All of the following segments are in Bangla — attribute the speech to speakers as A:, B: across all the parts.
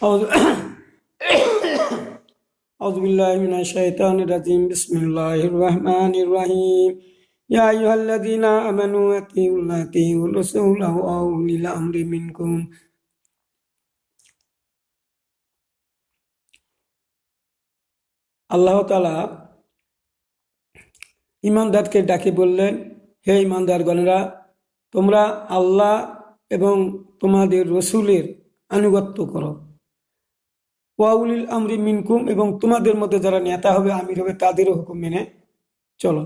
A: أعوذ أعوذ بالله من الشيطان الرجيم بسم الله الرحمن الرحيم يا أيها الذين آمنوا أطيعوا الله وأطيعوا الرسول وأولي الأمر منكم আল্লাহ তাআলা ঈমানদারকে ডাকে বললেন, হে ঈমানদারগণেরা, তোমরা আল্লাহ এবং তোমাদের রসুলের আনুগত্য করো। ওয়াউলিল আমরি মিনকুম, এবং তোমাদের মধ্যে যারা নেতা হবে, আমির হবে, তাদেরও হুকুম মেনে চলো।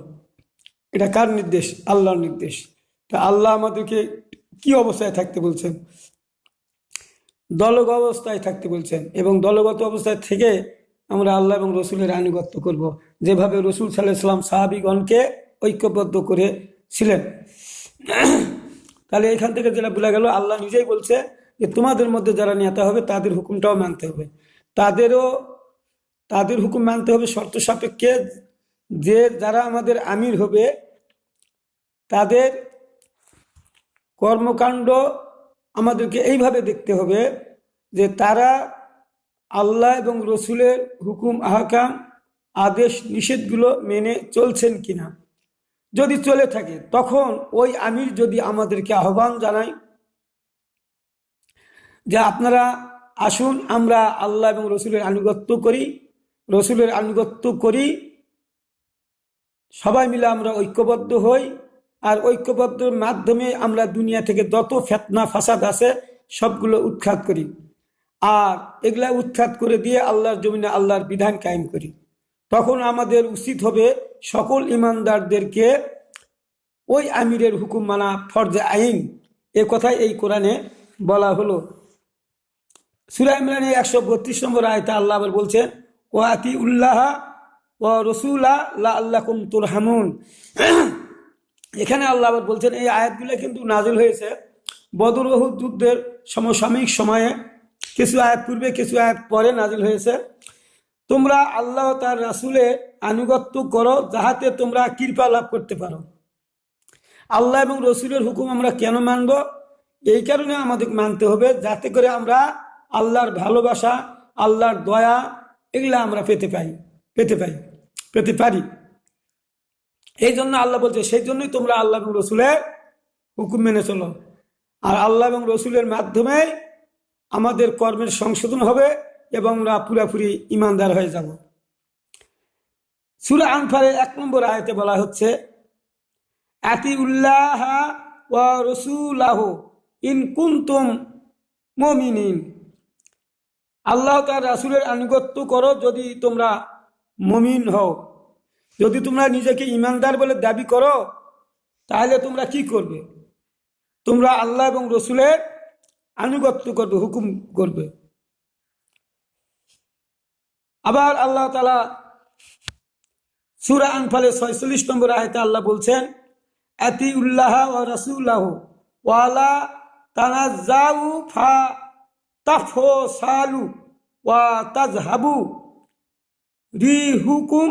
A: এটা কার নির্দেশ? আল্লাহর নির্দেশ। তা আল্লাহ আমাদেরকে কি অবস্থায় থাকতে বলছেন? দলগত অবস্থায় থাকতে বলছেন, এবং দলগত অবস্থায় থেকে আমরা আল্লাহ এবং রসুলের আনুগত্য করব, যেভাবে রসুল সাল্লাল্লাহু আলাইহি ওয়াসাল্লাম সাহাবীগণকে ঐক্যবদ্ধ করেছিলেন। তাহলে এখান থেকে যেটা বোঝা গেল, আল্লাহ নিজেই বলছে যে তোমাদের মধ্যে যারা নেতা হবে তাদের হুকুমটাও মানতে হবে, তাদের হুকুম মানতে হবে শর্ত সাপেক্ষে। যে যারা আমাদের আমির হবে তাদের কর্মকাণ্ড আমাদেরকে এইভাবে দেখতে হবে যে তারা আল্লাহ এবং রসুলের হুকুম আহকাম, আদেশ নিষেধগুলো মেনে চলছেন কিনা। যদি চলে থাকে তখন ওই আমির যদি আমাদেরকে আহ্বান জানায় যে আপনারা আসুন, আমরা আল্লাহ এবং রসুলের আনুগত্য করি, সবাই মিলে আমরা ঐক্যবদ্ধ হই, আর ঐক্যবদ্ধের মাধ্যমে আমরা দুনিয়া থেকে যত ফিতনা ফাসাদ আছে সবগুলো উৎখাত করি, আর এগুলা উৎখাত করে দিয়ে আল্লাহর জমিনে আল্লাহর বিধান কায়েম করি। তখন আমাদের উচিত হবে সকল ঈমানদারদেরকে ওই আমিরের হুকুম মানা ফরজে আইন। এ কথাই এই কোরআনে বলা হলো। সূরা ইমরানের 132 নম্বর আয়াতে আল্লাহ আবার বলছেন, ওয়া আতিউল্লাহ ওয়া রাসূলা লাআল্লাকুম তুরহামুন। এখানে আল্লাহ আবার বলছেন, এই আয়াতগুলো কিন্তু নাজিল হয়েছে বদর উহুদ যুদ্ধের সমসাময়িক সময়ে, কিছু আয়াত পূর্বে কিছু আয়াত পরে নাজিল হয়েছে। তোমরা আল্লাহ তার রাসূলের আনুগত্য করো যাহাতে তোমরা কৃপা লাভ করতে পারো। আল্লাহ এবং রসুলের হুকুম আমরা কেন মানব? এই কারণে আমাদের মানতে হবে যাতে করে আমরা আল্লাহর ভালোবাসা, আল্লাহর দয়া, এগুলা আমরা পেতে পারি। এই জন্য আল্লাহ বলছে, সেই জন্যই তোমরা আল্লাহ এবং রসুলের হুকুম মেনে চলো। আর আল্লাহ এবং রসুলের মাধ্যমে আমাদের কর্মের সংশোধন হবে এবং আমরা পুরাপুরি ঈমানদার হয়ে যাব। সূরা আনফালের 1 নম্বর আয়াতে বলা হচ্ছে, আতিউল্লাহ ওয়া রাসূলাহু ইন কুনতুম মুমিনিন। আল্লাহ তার রাসূলের আনুগত্য করো যদি তোমরা মুমিন হও। যদি তোমরা নিজেকে ঈমানদার বলে দাবি করো তাহলে তোমরা কি করবে? তোমরা আল্লাহ এবং রসুলের আনুগত্য করবে, হুকুম করবে। আবার আল্লাহ তাআলা সূরা আনফালের 46 নম্বর আয়াতে আল্লাহ বলছেন, আতিউল্লাহ ওয়া রাসূলাহু ওয়া লা তানাজ্জাউ ফা তাফসালু ওয়া তাযহাবু রিহুকুম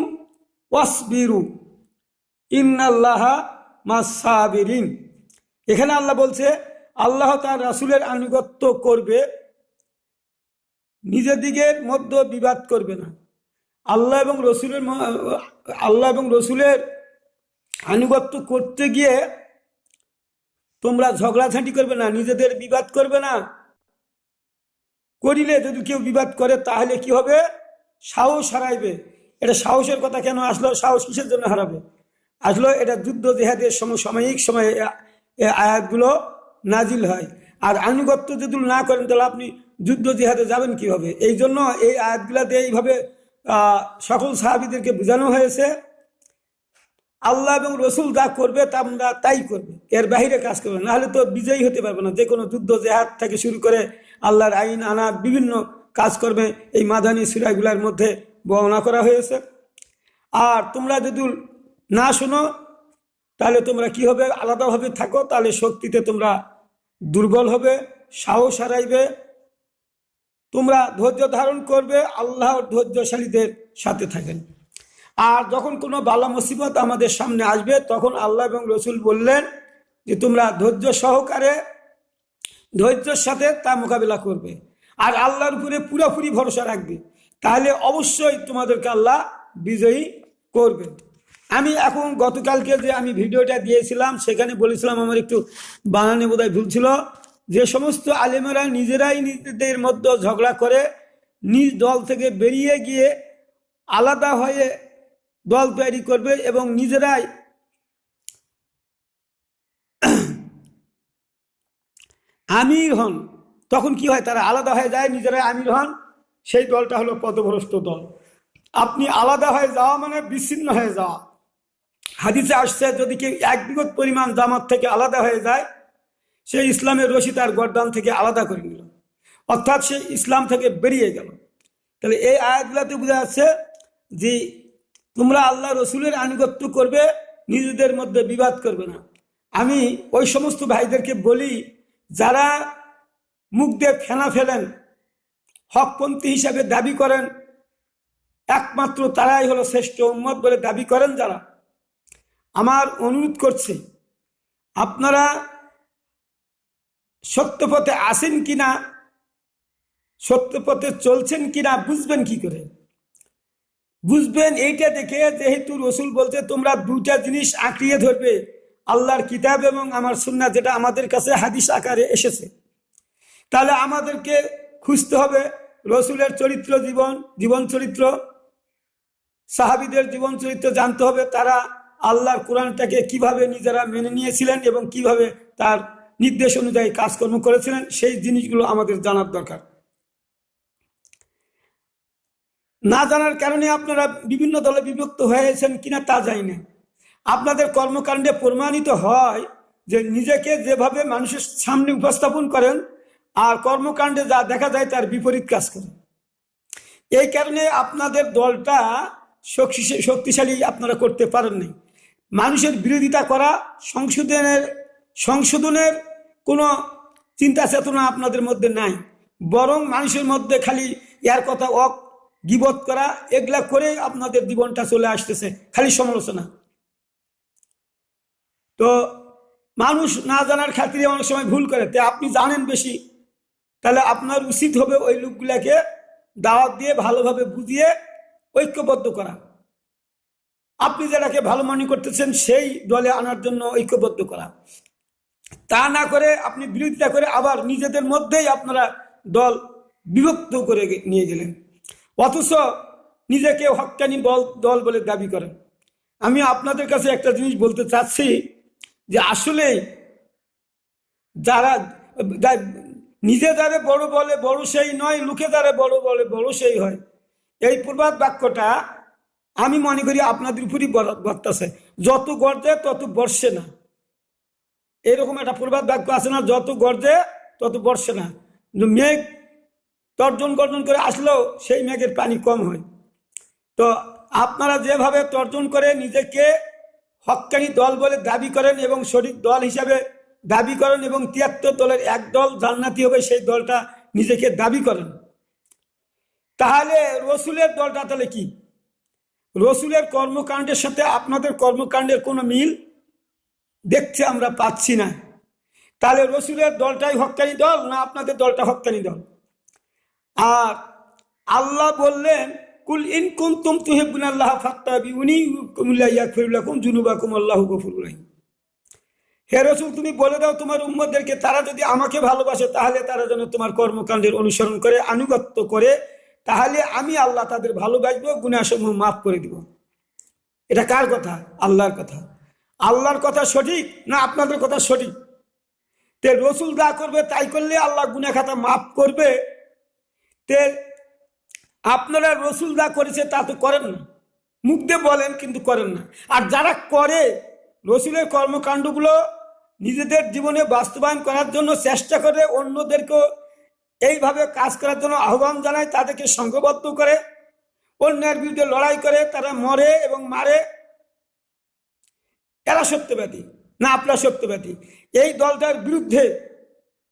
A: ওয়াসবিরু ইন্নাল্লাহা মাস-সাবিরিন। এখানে আল্লাহ বলছে, আল্লাহ তার রাসূলের আনুগত্য করবে, নিজেদের মধ্যে বিবাদ করবে না। আল্লাহ এবং রসুলের আনুগত্য করতে গিয়ে তোমরা ঝগড়াঝাঁটি করবে না, নিজেদের বিবাদ করবে না। করিলে যদি কেউ বিবাদ করে তাহলে কি হবে? সাহস হারাইবে। এটা সাহসের কথা কেন আসলো? সাহস কিসের জন্য হারাবে? আসলো এটা যুদ্ধ জিহাদের সমসাময়িক সময়ে আয়াতগুলো নাজিল হয়। আর আনুগত্য যদি না করেন তাহলে আপনি যুদ্ধ জিহাদে যাবেন কিভাবে? এই জন্য এই আয়াতগুলাতে এইভাবে সকল সাহাবীদেরকে বোঝানো হয়েছে, আল্লাহ এবং রসুল যা করবে তোমরা তাই করবে, এর বাহিরে কাজ করবে না, হলে তো বিজয়ী হতে পারবে না। যে কোনো যুদ্ধ জেহাদ থেকে শুরু করে আল্লাহর আইন আনা বিভিন্ন কাজ করবে এই মাদানী সূরাগুলোর মধ্যে বর্ণনা করা হয়েছে। আর তোমরা যদি না শোনো তাহলে তোমরা কি হবে? আলাদাভাবে থাকো, তাহলে শক্তিতে তোমরা দুর্বল হবে, সাহস হারাইবে। তোমরা ধৈর্য ধারণ করবে, আল্লাহর ধৈর্যশালীদের সাথে থাকেন। আর যখন কোনো বালা মুসিবত আমাদের সামনে আসবে তখন আল্লাহ এবং রসুল বললেন যে তোমরা ধৈর্যের সাথে তা মোকাবিলা করবে। আর আল্লাহর উপরে পুরোপুরি ভরসা রাখবে, তাহলে অবশ্যই তোমাদেরকে আল্লাহ বিজয়ী করবেন। আমি এখন গতকালকে যে আমি ভিডিওটা দিয়েছিলাম সেখানে বলেছিলাম, আমার একটু বানানে বোধহয় ভুল ছিল, যে সমস্ত আলেমেরা নিজেরাই নিজেদের মধ্যে ঝগড়া করে নিজ দল থেকে বেরিয়ে গিয়ে আলাদা হয়ে দল তৈরি করবে এবং নিজেরাই আমির হন, তখন কি হয়, তারা আলাদা হয়ে যায়, নিজেরাই আমির হন, সেই দলটা হলো পথভ্রষ্ট দল। আপনি আলাদা হয়ে যাওয়া মানে বিচ্ছিন্ন হয়ে যাওয়া। হাদিসে আসছে, যদি কেউ এক বিগত পরিমাণ জামাত থেকে আলাদা হয়ে যায়, সে ইসলামের রশি তার গর্দান থেকে আলাদা করে নিল, অর্থাৎ সে ইসলাম থেকে বেরিয়ে গেল। তাহলে এই আয়াতগুলোতে বোঝা যাচ্ছে যে তোমরা আল্লাহ রসুলের আনুগত্য করবে, নিজেদের মধ্যে বিবাদ করবে না। আমি ওই সমস্ত ভাইদেরকে বলি যারা মুখ দিয়ে ফেনা ফেলেন, হকপন্থী হিসাবে দাবি করেন, একমাত্র তারাই হলো শ্রেষ্ঠ উম্মত বলে দাবি করেন যারা, আমার অনুরোধ করছি আপনারা সত্য পথে আসেন কিনা, সত্য পথে চলছেন কিনা বুঝবেন কি করে? বুঝবেন এইটা দেখে, যেহেতু রসুল বলছে তোমরা দুইটা জিনিস আঁকড়িয়ে ধরবে, আল্লাহর কিতাব এবং আমার সুন্নাহ, যেটা আমাদের কাছে হাদিস আকারে এসেছে। তাহলে আমাদেরকে খুঁজতে হবে রসুলের চরিত্র, জীবন চরিত্র, সাহাবীদের জীবন চরিত্র জানতে হবে, তারা আল্লাহর কোরআনটাকে কিভাবে নিজেরা মেনে নিয়েছিলেন এবং কিভাবে তার নির্দেশ অনুযায়ী কাজকর্ম করেছিলেন, সেই জিনিসগুলো আমাদের জানার দরকার। না জানার কারণে আপনারা বিভিন্ন দলে বিভক্ত হয়েছেন কিনা তা জানি না। আপনাদের কর্মকাণ্ডে প্রমাণিত হয় যে নিজেকে যেভাবে মানুষের সামনে উপস্থাপন করেন আর কর্মকাণ্ডে যা দেখা যায় তার বিপরীত কাজ করেন। এই কারণে আপনাদের দলটা শক্তিশালী আপনারা করতে পারেন নাই। মানুষের বিরোধিতা করা, সংশোধনের কোনো চিন্তা চেতনা আপনাদের মধ্যে নাই, বরং মানুষের মধ্যে খালি ইয়ার কথা গীবত করা, এগুলা করে আপনাদের জীবনটা চলে আসতেছে, খালি সমালোচনা। তো মানুষ না জানার খাতিরে অনেক সময় ভুল করে, তাই আপনি জানেন বেশি, তাহলে আপনার উচিত হবে ওই লোকগুলাকে দাওয়াত দিয়ে ভালোভাবে বুঝিয়ে ঐক্যবদ্ধ করা। আপনি যেটাকে ভালো মনে করতেছেন সেই দলে আনার জন্য ঐক্যবদ্ধ করা। তা না করে আপনি বিরোধিতা করে আবার নিজেদের মধ্যেই আপনারা দল বিভক্ত করে নিয়ে গেলেন, অথচ নিজেকে হক্কানি দল বলে দাবি করেন। আমি আপনাদের কাছে একটা জিনিস বলতে চাচ্ছি যে আসলে যারা নিজে যারে বড় বলে বড় সেই নয়, লোকে যারে বড় বলে বড় সেই হয়, এই প্রবাদ বাক্যটা আমি মনে করি আপনাদের উপরই বর্তাছে। যত গর্জে তত বর্ষে না, এরকম একটা প্রবাদ বাক্য আছে না, যত গর্জে তত বর্ষে না। মেঘ তর্জন গর্জন করে আসলেও সেই মেঘের পানি কম হয়। তো আপনারা যেভাবে তর্জন করে নিজেকে হক্কানি দল বলে দাবি করেন এবং সঠিক দল হিসাবে দাবি করেন এবং ৭৩ দলের এক দল জান্নাতি হবে সেই দলটা নিজেকে দাবি করেন, তাহলে রসুলের দলটা তাহলে কি? রসুলের কর্মকাণ্ডের সাথে আপনাদের কর্মকাণ্ডের কোনো মিল দেখতে আমরা পাচ্ছি না। তাহলে রসুলের দলটাই হক্কানি দল না আপনাদের দলটা হক্কানি দল? আর আল্লাহ বললেন, কুল ইন কুনতুম তুহিব্বুনাল্লাহ ফাত্তাবিউনি ইয়াগফির লাকুম যুনুবাকুম আল্লাহু গফুরুর রহিম। হে রাসূল, তুমি বলে দাও তোমার উম্মতদেরকে, তারা যদি আমাকে ভালোবাসে তাহলে তারা যেন তোমার কর্মকাণ্ডের অনুসরণ করে, আনুগত্য করে, তাহলে আমি আল্লাহ তাদের ভালোবাসবো, গুনাহসমূহ মাফ করে দিব। এটা কার কথা? আল্লাহর কথা। আল্লাহর কথা সঠিক না আপনাদের কথা সঠিক? তে রসুল যা করবে তাই করলে আল্লাহ গুনাহ খাতা মাফ করবে, তে আপনারা রসুল যা করেছে তা তো করেন না, মুখ দিয়ে বলেন কিন্তু করেন না। আর যারা করে রসুলের কর্মকাণ্ডগুলো নিজেদের জীবনে বাস্তবায়ন করার জন্য চেষ্টা করে, অন্যদেরকেও এইভাবে কাজ করার জন্য আহ্বান জানায়, তাদেরকে সংঘবদ্ধ করে, অন্যের বিরুদ্ধে লড়াই করে, তারা মরে এবং মারে, এরা সত্যবাদী না আপনারা সত্যবাদী? এই দলটার বিরুদ্ধে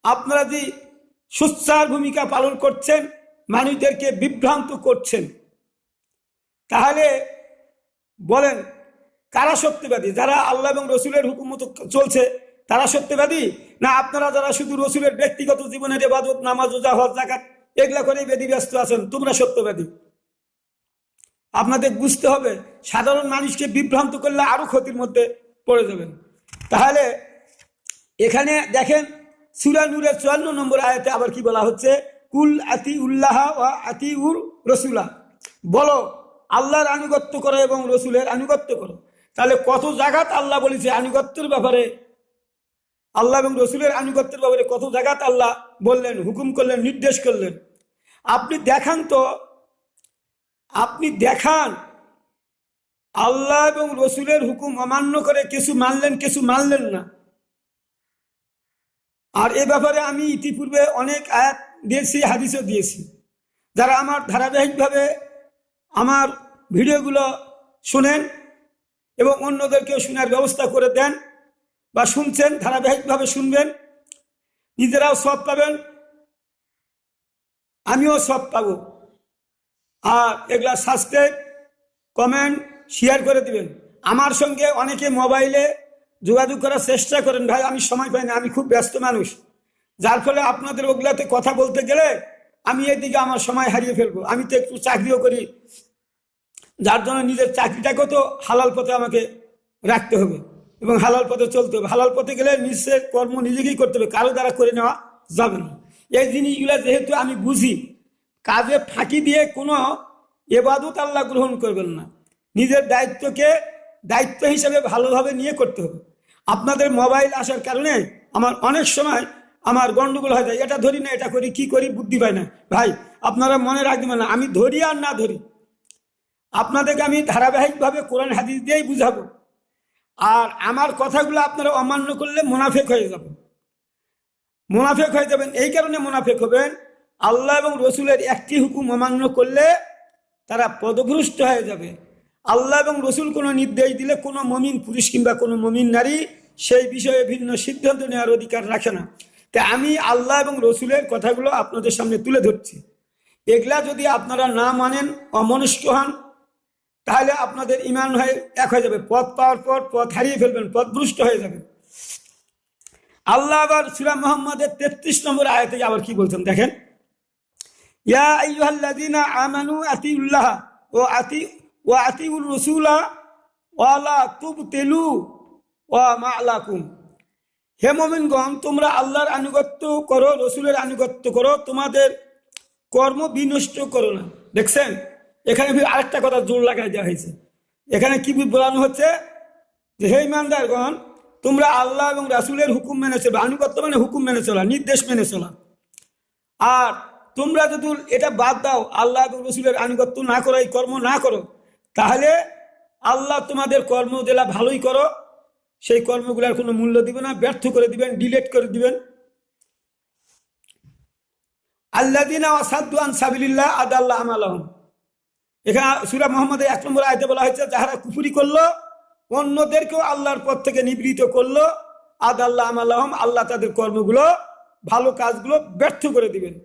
A: আপনারা যে সোচ্চার ভূমিকা পালন করছেন, মানুষদেরকে বিভ্রান্ত করছেন, তাহলে বলেন কারা সত্যবাদী? যারা আল্লাহ এবং রসুলের হুকুম মতো চলছে তারা সত্যবাদী, না আপনারা যারা শুধু রসুলের ব্যক্তিগত জীবনের ইবাদত, নামাজ, রোজা, হজ, যাকাত এগুলা করে বেদি ব্যস্ত আছেন, তোমরা সত্যবাদী। আপনাদের বুঝতে হবে, সাধারণ মানুষকে বিভ্রান্ত করলে আরো ক্ষতির মধ্যে পড়ে যাবেন। তাহলে এখানে দেখেন সূরা নূরের 54 নম্বর আয়াতে আবার কি বলা হচ্ছে, কুল আতি উল্লাহ ওয়া আতি উর রসুলা, বলো আল্লাহর আনুগত্য করো এবং রসুলের আনুগত্য করো। তাহলে কত জায়গাত আল্লাহ বলেছে আনুগত্যের ব্যাপারে, আল্লাহ এবং রসুলের আনুগত্যের ব্যাপারে কত জায়গাত আল্লাহ বললেন, হুকুম করলেন, নির্দেশ করলেন। আপনি দেখান তো, আপনি দেখান আল্লাহ এবং রসুলের হুকুম অমান্য করে কিছু মানলেন, কিছু মানলেন না। আর এ ব্যাপারে আমি ইতিপূর্বে অনেক আয়াত দিয়েছি, হাদিসও দিয়েছি। যারা আমার ধারাবাহিকভাবে আমার ভিডিওগুলো শুনেন এবং অন্যদেরকেও শোনার ব্যবস্থা করে দেন বা শুনছেন, ধারাবাহিকভাবে শুনবেন, নিজেরাও সব পাবেন, আমিও সব পাবো। আর এগুলা সাবস্ক্রাইব, কমেন্ট, শেয়ার করে দিবেন। আমার সঙ্গে অনেকে মোবাইলে যোগাযোগ করার চেষ্টা করেন, ভাই আমি সময় পাই না, আমি খুব ব্যস্ত মানুষ, যার ফলে আপনাদের ওগুলাতে কথা বলতে গেলে আমি এদিকে আমার সময় হারিয়ে ফেলবো। আমি তো একটু চাকরিও করি, যার জন্য নিজের চাকরিটাকেও তো হালাল পথে আমাকে রাখতে হবে এবং হালাল পথে চলতে হবে। হালাল পথে গেলে নিজের কর্ম নিজেকেই করতে হবে, কারো দ্বারা করে নেওয়া যাবে না। এই জিনিসগুলো যেহেতু আমি বুঝি, কাজে ফাঁকি দিয়ে কোনো এবাদত আল্লাহ গ্রহণ করবেন না। নিজের দায়িত্বকে দায়িত্ব হিসেবে ভালোভাবে নিয়ে করতে হবে। আপনাদের মোবাইল আসার কারণে আমার অনেক সময় আমার গন্ডগোল হয়ে যায়, এটা ধরি না, এটা করি, কি করি বুদ্ধি পাই না। ভাই আপনারা মনে রাখবেন না, আমি ধরি আর না ধরি, আপনাদেরকে আমি ধারাবাহিকভাবে কোরআন হাদিস দিয়েই বুঝাবো। আর আমার কথাগুলো আপনারা অমান্য করলে মুনাফেক হয়ে যাবেন, মুনাফেক হয়ে যাবেন। এই কারণে মুনাফেক হবেন, আল্লাহ এবং রসুলের একটি হুকুম অমান্য করলে তারা পদভ্রষ্ট হয়ে যাবে। আল্লাহ এবং রসুল কোনো নির্দেশ দিলে কোনো মমিন পুরুষ কিংবা কোনো মমিন নারী সেই বিষয়ে ভিন্ন সিদ্ধান্ত নেওয়ার অধিকার রাখে না। তাই আমি আল্লাহ এবং রসুলের কথাগুলো আপনাদের সামনে তুলে ধরছি। এগুলা যদি আপনারা না মানেন, অমনস্ক হন, তাহলে আপনাদের ইমান হয়ে এক হয়ে যাবে, পথ পাওয়ার পর পথ হারিয়ে ফেলবেন, পথভ্রষ্ট হয়ে যাবেন। আল্লাহ আবার সূরা মুহাম্মাদের 33 নম্বর আয়াতে আবার কি বলছেন দেখেন, ইয়া আইয়ুহাল্লাযীনা আমানু আতিউল্লাহ ওয়া আতিউর রাসূলা ওয়া লা তুবতিলু ওয়া মা'লাকুম। হে মুমিনগণ, তোমরা আল্লাহর আনুগত্য করো, রসুলের আনুগত্য করো, তোমাদের কর্ম বিনষ্ট করো না। দেখছেন, এখানে আরেকটা কথা জোর লাগাই দেওয়া হয়েছে। এখানে কি বলানো হচ্ছে যে হে ইমানদারগণ, তোমরা আল্লাহ এবং রাসূলের হুকুম মেনে চলো। আনুগত্য মানে হুকুম মেনে চলা, নির্দেশ মেনে চলা। আর তোমরা যদি এটা বাদ দাও, আল্লাহ এবং রসুলের আনুগত্য না করো, এই কর্ম না করো, তাহলে আল্লাহ তোমাদের কর্ম যেটা ভালোই করো সেই কর্মগুলার কোনো মূল্য দিবে না, ব্যর্থ করে দিবেন, ডিলেট করে দিবেন। আল্লাযীনা ওয়াসাদ্দু আন সাবিলিল্লাহ আদাল্লা আমালাহুম। এখানে সূরা মুহাম্মাদের 1 নম্বর আয়াতে বলা হয়েছে, যাহারা কুফরি করলো, অন্যদেরকেও আল্লাহর পথ থেকে নিবৃত করলো, আদাল্লা আমালাহুম, আল্লাহ তাদের কর্মগুলো, ভালো কাজগুলো ব্যর্থ করে দিবেন।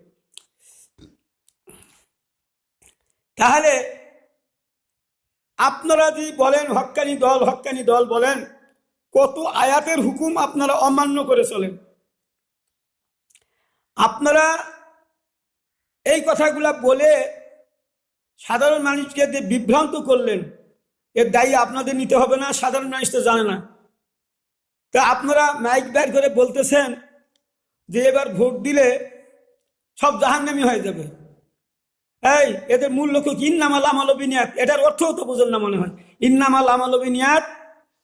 A: তাহলে আপনারা যদি বলেন হক্কানি দল বলেন, কত আয়াতের হুকুম আপনারা অমান্য করে চলেন। আপনারা এই কথাগুলা বলে সাধারণ মানুষকে যে বিভ্রান্ত করলেন, এর দায়ী আপনাদের নিতে হবে না, সাধারণ মানুষ তো জানে না। তা আপনারা মাইক বের করে বলতেছেন যে এবার ভোট দিলে সব জাহান্নামী হয়ে যাবে। এই এদের মূল লক্ষ্য কি? ইন্নামাল আমালু বিনিয়াত। এটার অর্থও তো বুঝেন না মনে হয়। ইন্নামাল আমালু বিনিয়াত,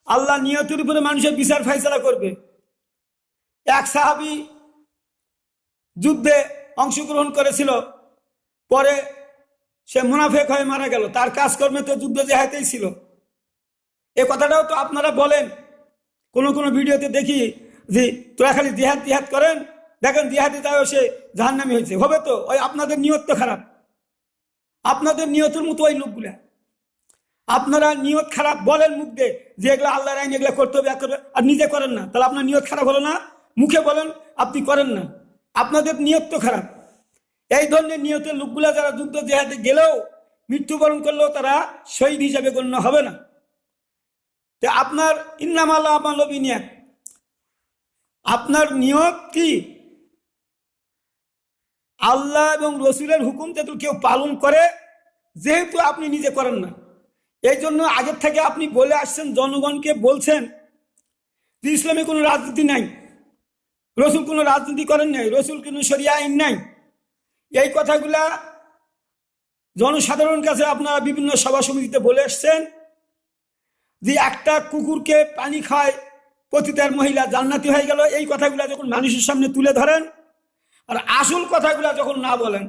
A: আল্লাহ নিয়তের উপরে মানুষের বিচার ফাইসালা করবে। এক সাহাবী যুদ্ধে অংশগ্রহণ করেছিল, পরে সে মুনাফেক হয়ে মারা গেল, তার কাজকর্মে তো যুদ্ধ জেহাদেই ছিল। এ কথাটাও তো আপনারা বলেন, কোন কোন ভিডিওতে দেখি যে তোরা খালি জিহাদ করেন, দেখেন জিহাদে তাও সে জাহান্নামী হয়েছে। হবে তো, ওই আপনাদের নিয়ত তো খারাপ, আপনাদের নিয়তের মতো ওই লোকগুলা। আপনারা নিয়ত খারাপ বলেন মুখ দিয়ে যে এগুলো আল্লাহর আইন, এগুলো করতে হবে, আর নিজে করেন না, তাহলে আপনার নিয়ত খারাপ হলো না? মুখে বলেন আপনি করেন না, আপনাদের নিয়ত তো খারাপ। এই ধরনের নিয়তের লোকগুলা যারা যুদ্ধ জেহাদে গেলেও, মৃত্যুবরণ করলেও তারা শহীদ হিসাবে গণ্য হবে না। তো আপনার ইন্নামাল আমালু বিনিয়াত, আপনার নিয়ত কি? আল্লাহ এবং রসুলের হুকুম যেহেতু কেউ পালন করে, যেহেতু আপনি নিজে করেন না, এই জন্য আগের থেকে আপনি বলে আসছেন, জনগণকে বলছেন যে ইসলামে কোনো রাজনীতি নাই, রসুল কোনো রাজনীতি করেন নাই, রসুল কোনো শরিয়া আইন নাই। এই কথাগুলা জনসাধারণের কাছে আপনারা বিভিন্ন সভা সমিতিতে বলে এসছেন যে একটা কুকুরকে পানি খায় পতিতার মহিলা জান্নাতি হয়ে গেল। এই কথাগুলা যখন মানুষের সামনে তুলে ধরেন আর আসল কথাগুলা যখন না বলেন,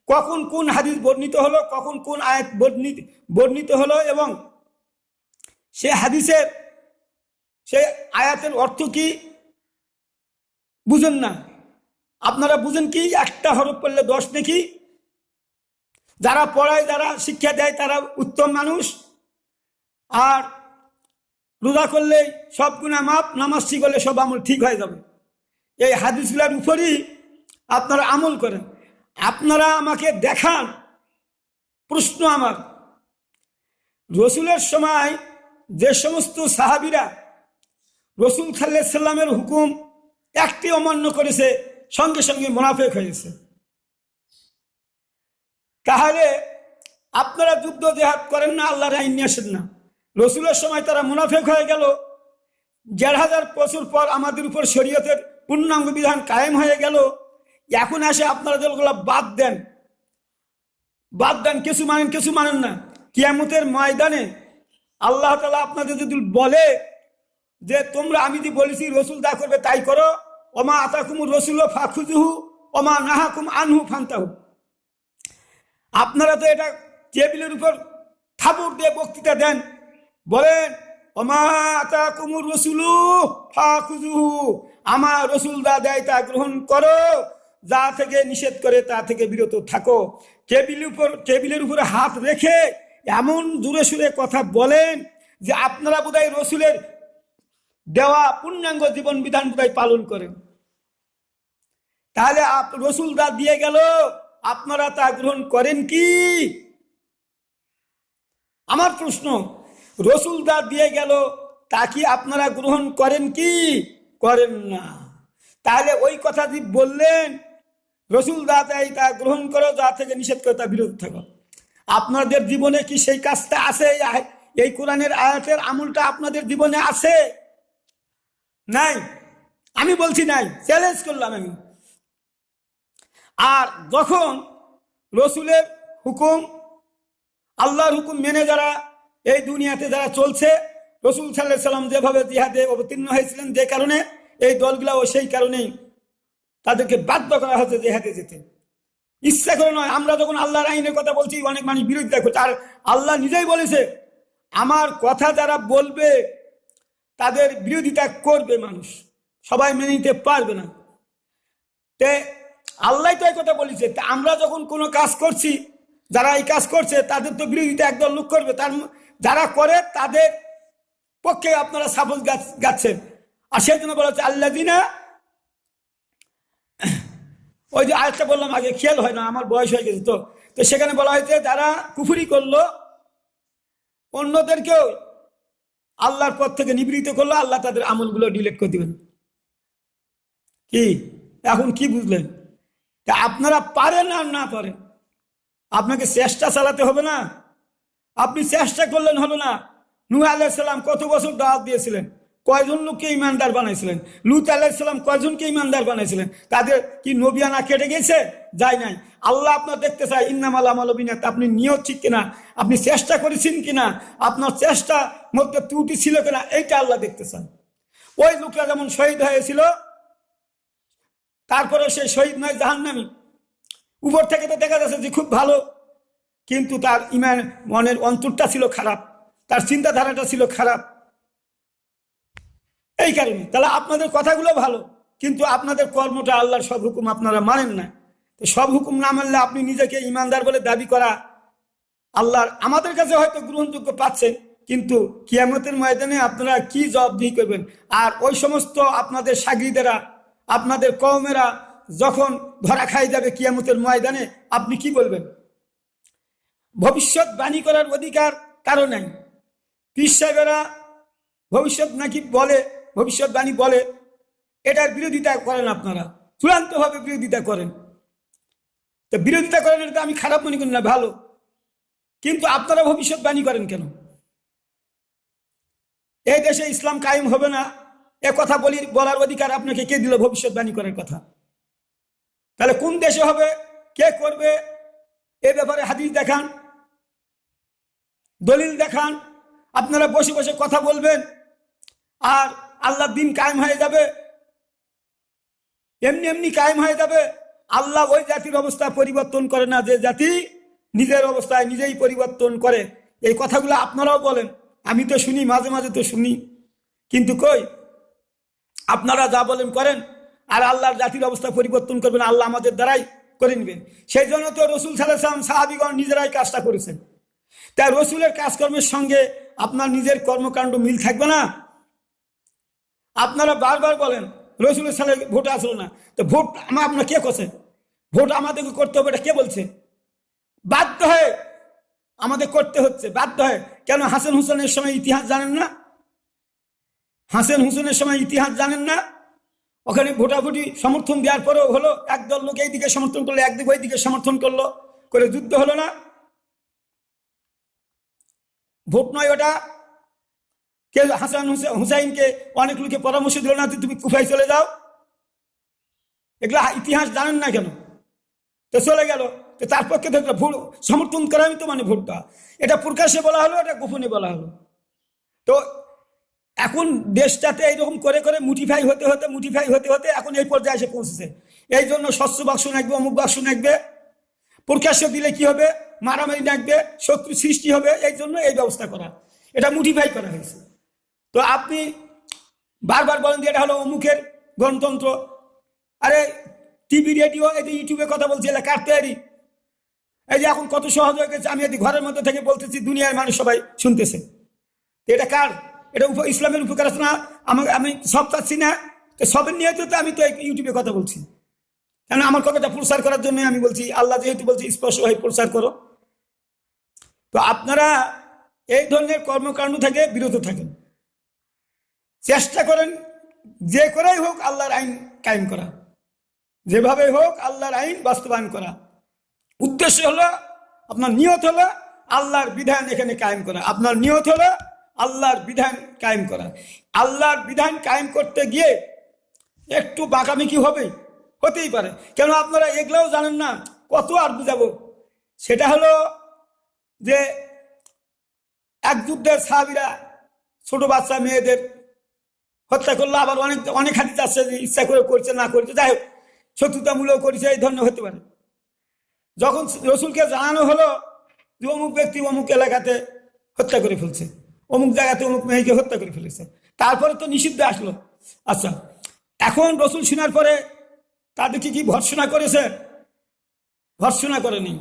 A: কখন কোন হাদিস বর্ণিত হলো, কখন কোন আয়াত বর্ণিত হলো এবং সে হাদিসের সে আয়াতের অর্থ কি বুঝেন না। আপনারা বুঝেন কি একটা হরফ পড়লে 10 নেকি। যারা পড়ায়, যারা শিক্ষা দেয় তারা উত্তম মানুষ, আর রোজা করলে সব গুনাহ মাফ, নামাজ ঠিক হলে সব আমল ঠিক হয়ে যাবে। এই হাদিসগুলোর উপরই আপনারা আমল করেন। আপনারা আমাকে দেখান। প্রশ্ন আমার, রসুলের সময় যে সমস্ত সাহাবীরা রসুল সাল্লাল্লাহু আলাইহি সাল্লামের হুকুম একটি অমান্য করেছে, সঙ্গে সঙ্গে মুনাফিক হয়েছে, তাহলে আপনারা যুদ্ধ জিহাদ করেন না, আল্লাহর আইন নিয়ে আসেন না। রসুলের সময় তারা মুনাফিক হয়ে গেল, ১,৫০০ বছর পর আমাদের উপর শরীয়তের পূর্ণাঙ্গ বিধান কায়েম হয়ে গেল। এখন আসে আপনারা যেগুলো বাদ দেন, কিছু মানেন কিছু মানেন না। কিয়ামতের ময়দানে আল্লাহ তাআলা আপনাদের যদি বলে যে তোমরা, আমি যে বলেছি রসুল যা করবে তাই করো, ওমা আতাকুমুর রাসূলু ফাখুযুহু ওমা নাহাকুম আনহু ফান্তাহু, আপনারা তো এটা টেবিলের উপর থাবুর দিয়ে বক্তৃতা দেন, বলেন ওমা আতাকুমুর রাসূলু ফাখুযুহু, আমার রসুল যা দেয় তা গ্রহণ করো, যা থেকে নিষেধ করে তা থেকে বিরত থাকো। টেবিলের উপরে হাত রেখে এমন জোরে সুরে কথা বলেন যে আপনারা বোধহয় রসুলের দেওয়া পূর্ণাঙ্গ জীবন বিধান বোধহয় পালন করেন। তাহলে রসুল যা দিয়ে গেল আপনারা তা গ্রহণ করেন কি? আমার প্রশ্ন, রসুল যা দিয়ে গেল তা কি আপনারা গ্রহণ করেন কি? করেন না। তাহলে ওই কথা যে বললেন রসুল যা দেয় তা গ্রহণ করো, যা থেকে নিষেধ করো তা বিরত থাকো, আপনাদের জীবনে কি সেই কাজটা আছে? এই কোরআনের আয়াতের আমলটা আপনাদের জীবনে আছে? নাই। আমি বলছি নাই, চ্যালেঞ্জ করলাম আমি। আর যখন রসুলের হুকুম, আল্লাহর হুকুম মেনে যারা এই দুনিয়াতে যারা চলছে, রসুল সাল্লাল্লাহু আলাইহি সাল্লাম যেভাবে জিহাদে অবতীর্ণ হয়েছিলেন, যে কারণে এই দলগুলাও সেই কারণেই তাদেরকে বাধ্য করা হচ্ছে জিহাদে যেতে, ইচ্ছা করে নয়। আমরা যখন আল্লাহর আইনের কথা বলছি, অনেক মানুষ বিরোধিতা করছে, আর আল্লাহ নিজেই বলেছে আমার কথা যারা বলবে তাদের বিরোধিতা করবে মানুষ, সবাই মেনে নিতে পারবে না। তে আল্লাহ তো এই কথা বলেছে। তা আমরা যখন কোনো কাজ করছি, যারা এই কাজ করছে তাদের তো বিরোধিতা একদল লোক করবে, তার যারা করে তাদের পক্ষে আপনারা সাপোজ গাচ্ছেন। আর সেই জন্য বলা হচ্ছে আল্লাযিনা, ওই যে আয়াতটা বললাম আগে, খেয়াল হয় না, আমার বয়স হয়ে গেছে, তো সেখানে বলা হয়েছে যারা কুফরি করলো, অন্যদেরকেও আল্লাহর পথ থেকে নিবৃত্ত করলো, আল্লাহ তাদের আমলগুলো ডিলিট করে দিবেন। কি এখন কি বুঝলেন? তা আপনারা পারেন আর না পারেন, আপনাকে চেষ্টা চালাতে হবে না? আপনি চেষ্টা করলেন, হলো না। নূহ আলাইহিস সালাম কত বছর দাওয়াত দিয়েছিলেন, কয়জন লোককে ইমানদার বানাইছিলেন? লূত আলাইহিস সালাম কয়জনকে ইমানদার বানাইছিলেন? তাদের কি নবিয়ানা কেটে গেছে? যায় নাই। আল্লাহ আপনার দেখতে চায় ইন্নামাল আমালু বিন্নিয়াত, আপনি নিয়ত ঠিক কিনা, আপনি চেষ্টা করেছেন কিনা, আপনার চেষ্টা মধ্যে ত্রুটি ছিল কিনা, এইটা আল্লাহ দেখতে চান। ওই লোকরা যেমন শহীদ হয়েছিল, তারপরে সে শহীদ নয়, জাহান্নামী। উপর থেকে তো দেখা যাচ্ছে যে খুব ভালো, কিন্তু তার ইমান, মনের অন্তরটা ছিল খারাপ, তার চিন্তাধারাটা ছিল খারাপ। এই কারণে তাহলে আপনাদের কথাগুলো ভালো, কিন্তু আপনাদের কর্মটা, আল্লাহর সব হুকুম আপনারা মানেন না। তো সব হুকুম না মানলে আপনি নিজেকে ইমানদার বলে দাবি করা আল্লাহর আমাদের কাছে হয়তো গ্রহণযোগ্য পাচ্ছেন, কিন্তু কিয়ামতের ময়দানে আপনারা কি জবাবদিহি করবেন? আর ওই সমস্ত আপনাদের সাগরিদেরা, আপনাদের কওমেরা যখন ধরা খাই যাবে কিয়ামতের ময়দানে, আপনি কি বলবেন? ভবিষ্যৎবাণী করার অধিকার কারো নাই। পীর সাহেবেরা ভবিষ্যৎ নাকি বলে, ভবিষ্যৎবাণী বলে, এটার বিরোধিতা করেন আপনারা, চূড়ান্তভাবে বিরোধিতা করেন। তো বিরোধিতা করেন, এটা আমি খারাপ মনে করি না, ভালো। কিন্তু আপনারা ভবিষ্যৎবাণী করেন কেন? এই দেশে ইসলাম কায়েম হবে না এ কথা বলার অধিকার আপনাকে কে দিল ভবিষ্যৎবাণী করার কথা? তাহলে কোন দেশে হবে, কে করবে, এ ব্যাপারে হাদিস দেখান, দলিল দেখান। আপনারা বসে বসে কথা বলবেন আর আল্লাহর দিন কায়েম হয়ে যাবে, এমনি এমনি কায়েম হয়ে যাবে। আল্লাহ ওই জাতির অবস্থা পরিবর্তন করে না যে জাতি নিজের অবস্থায় নিজেই পরিবর্তন করে। এই কথাগুলো আপনারাও বলেন, আমি তো শুনি, মাঝে মাঝে তো শুনি, কিন্তু কই আপনারা যা বলেন করেন, আর আল্লাহর জাতির অবস্থা পরিবর্তন করবেন আল্লাহ আমাদের দ্বারাই করে নেবেন। সেই জন্য তো রসুল সাল্লাল্লাহু আলাইহি ওয়াসাল্লাম সাহাবীগণ নিজেরাই কাজটা করেছেন। তাই রসুলের কাজকর্মের সঙ্গে আপনার নিজের কর্মকাণ্ড মিল থাকবে না? আপনারা বারবার বলেন রসুলের সালে ভোট আসলো না, তো ভোট আপনার কে করছে? ভোট আমাদেরকে করতে হবে, এটা কে বলছে? বাধ্য হয়ে আমাদের করতে হচ্ছে, বাধ্য হয়ে। কেন হাসান হুসেনের সময় ইতিহাস জানেন না? হাসান হুসেনের সময় ইতিহাস জানেন না? ওখানে ভোটাভুটি সমর্থন দেওয়ার পরেও হলো, একদল লোক এইদিকে সমর্থন করলো, একদিকে ওই দিকে সমর্থন করলো, করে যুদ্ধ হলো না? ভোট নয় ওটা। কেউ হাসান হুসাইনকে অনেক লোকে পরামর্শ দিল না তুমি কুফায় চলে যাও? এগুলা ইতিহাস জানেন না কেন? তো চলে গেল, তো তার পক্ষে তো ভোট সমর্থন করা আমি তো মানে ভোটটা, এটা প্রকাশ্যে বলা হলো, এটা গোপনে বলা হলো। তো এখন দেশটাতে এইরকম করে করে মুটিফাই হতে হতে এখন এই পর্যায়ে এসে পৌঁছেছে। এই জন্য স্বচ্ছ বাক্স নাকবে, অমুক বাক্স নাকবে, প্রকাশ্য দিলে কি হবে, মারামারি নাকবে, শত্রু সৃষ্টি হবে, এই জন্য এই ব্যবস্থা করা, এটা মুটিফাই করা হয়েছে। তো আপনি বারবার বলেন যে এটা হলো অমুকের গণতন্ত্র। আরে টিভি রেডিও এই যে ইউটিউবে কথা বলছি, এটা কার তৈরি? এই যে এখন কত সহজ হয়ে গেছে, আমি ঘরের মধ্যে থেকে বলতেছি, দুনিয়ার মানুষ সবাই শুনতেছে। এটা কার? এটা ইসলামের উপকার আছে না? আমি সব চাচ্ছি না, তো সবের নিয়ে তো আমি তো ইউটিউবে কথা বলছি, কেন আমার কথাটা প্রচার করার জন্য আমি বলছি। আল্লাহ যেহেতু বলছি স্পষ্ট হয়ে প্রচার করো। তো আপনারা এই ধরনের কর্মকাণ্ড থেকে বিরত থাকেন, চেষ্টা করেন যে করেই হোক আল্লাহর আইন কায়েম করা, যেভাবে হোক আল্লাহর আইন বাস্তবায়ন করা। উদ্দেশ্য হলো, আপনার নিয়ত হলো আল্লাহর বিধান এখানে কায়েম করা, আপনার নিয়ত হলো আল্লাহর বিধান কায়েম করা। আল্লাহর বিধান কায়েম করতে গিয়ে একটু বাঁকামিকি হবে, হতেই পারে। কেন আপনারা এগুলাও জানেন না, কত আর বুঝাবো। সেটা হলো যে এক যুদ্ধের সাহাবীরা ছোট বাচ্চা মেয়েদের হত্যা করলো, আবার অনেক অনেক হাদিস আছে যে ইচ্ছা করে করছে, না করছে, যাই হোক শত্রুতামূলক করেছে, এই ধরনের হতে পারে। যখন রসুলকে জানানো হলো যে অমুক ব্যক্তি অমুক এলাকাতে হত্যা করে ফেলছে, অমুক জায়গাতে অমুক মেয়েকে হত্যা করে ফেলেছে, তারপরে তো নিষিদ্ধ আসলো। আচ্ছা, এখন রসুল শোনার পরে তাদেরকে কি ভর্ৎসনা করেছে? ভর্ৎসনা করেনি,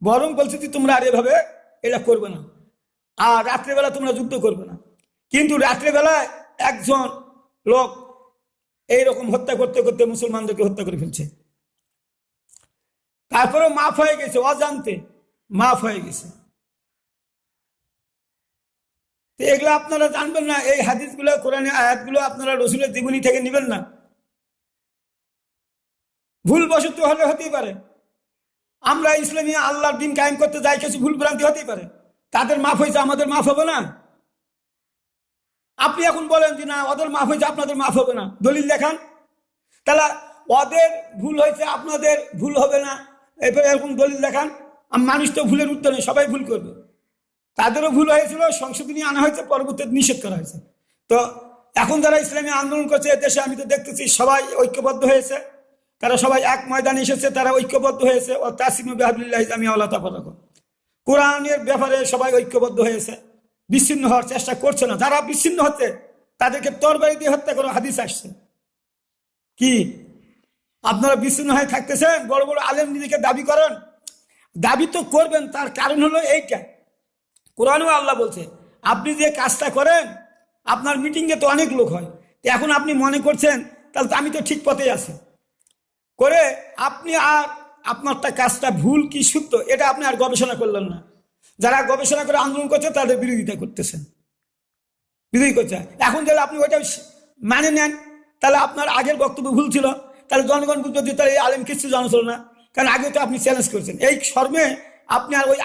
A: বরং বলছে যে তোমরা আর এভাবে এটা করবে না, আর রাত্রেবেলা তোমরা যুদ্ধ করবে না। কিন্তু রাত্রেবেলায় একজন লোক এইরকম হত্যা করতে করতে মুসলমানদেরকে হত্যা করে ফেলছে, তারপরেও মাফ হয়ে গেছে, অজান্তে মাফ হয়ে গেছে। তো এগুলো আপনারা জানবেন না, এই হাদিসগুলো কোরআনের আয়াতগুলো আপনারা রসুলের জীবনী থেকে নেবেন না। ভুলবশত হলে হতেই পারে, আমরা ইসলামী আল্লাহর দিন কায়েম করতে যাই, কিছু ভুল ভ্রান্তি হতেই পারে, তাদের মাফ হয়েছে, আমাদের মাফ হবে না? আপনি এখন বলেন যে না ওদের মাফ হয়েছে আপনাদের মাফ হবে না, দলিল দেখান। তাহলে ওদের ভুল হয়েছে আপনাদের ভুল হবে না, এরকম দলিল দেখান। মানুষ তো ভুলের উত্তর নেই, সবাই ভুল করবে, তাদেরও ভুল হয়েছিল, সংশোধনী আনা হয়েছে, পরবর্তীতে নিষেধ করা হয়েছে। তো এখন যারা ইসলামী আন্দোলন করছে দেশে, আমি তো দেখতেছি সবাই ঐক্যবদ্ধ হয়েছে, তারা সবাই এক ময়দানে এসেছে, তারা ঐক্যবদ্ধ হয়েছে। ও তাসিমু বিহাবলিল্লাহি জামিআ ওয়ালা তাফাররাকু, কোরআনের ব্যাপারে সবাই ঐক্যবদ্ধ হয়েছে, বিচ্ছিন্ন হওয়ার চেষ্টা করছে না। যারা বিচ্ছিন্ন হচ্ছে তাদেরকে তরবারি দিয়ে হত্যা করো, হাদিস আসছে। কি আপনারা বিচ্ছিন্ন হয়ে থাকতেছেন? বড় বড় আলেম নিজেকে দাবি করেন, দাবি তো করবেন, তার কারণ হলো এইটা, কোরআনেও আল্লাহ বলছে আপনি যে কাজটা করেন আপনার মিটিংয়ে তো অনেক লোক হয়, এখন আপনি মনে করছেন তাহলে তো আমি তো ঠিক পথেই আছি, করে আপনি আর আপনারটা কাজটা ভুল কি সত্য এটা আপনি আর গবেষণা করলেন না। যারা গবেষণা করে আন্দোলন করছে তাদের বিরোধিতা করতেছেন, বিরোধী করছে। এখন যদি আপনি ওইটা মানে নেন, তাহলে আপনার আগের বক্তব্য ভুল ছিল, তাহলে জনগণ বুঝবে যে তাহলে এই আলেম কিছু জানা ছিল না, কারণ আগে তো আপনি চ্যালেঞ্জ করেছেন, এই শর্মে আপনার ওই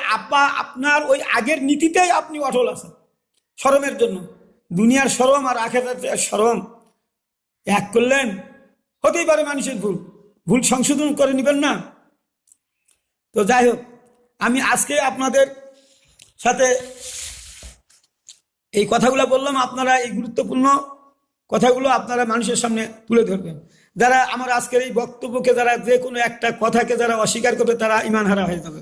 A: আপনার ওই আগের নীতিতেই আপনি অটল আছেন শরমের জন্য। দুনিয়ার শরম আর আখিরাতের শরম এক করলেন, হতেই পারে মানুষের ভুল, ভুল সংশোধন করে নেবেন না। তো যাই হোক, আমি আজকে আপনাদের সাথে এই কথাগুলো বললাম, আপনারা এই গুরুত্বপূর্ণ কথাগুলো আপনারা মানুষের সামনে তুলে ধরবেন। যারা আমার আজকের এই বক্তব্যকে, যারা যে কোনো একটা কথাকে যারা অস্বীকার করবে, তারা ইমান হারা হয়ে যাবে।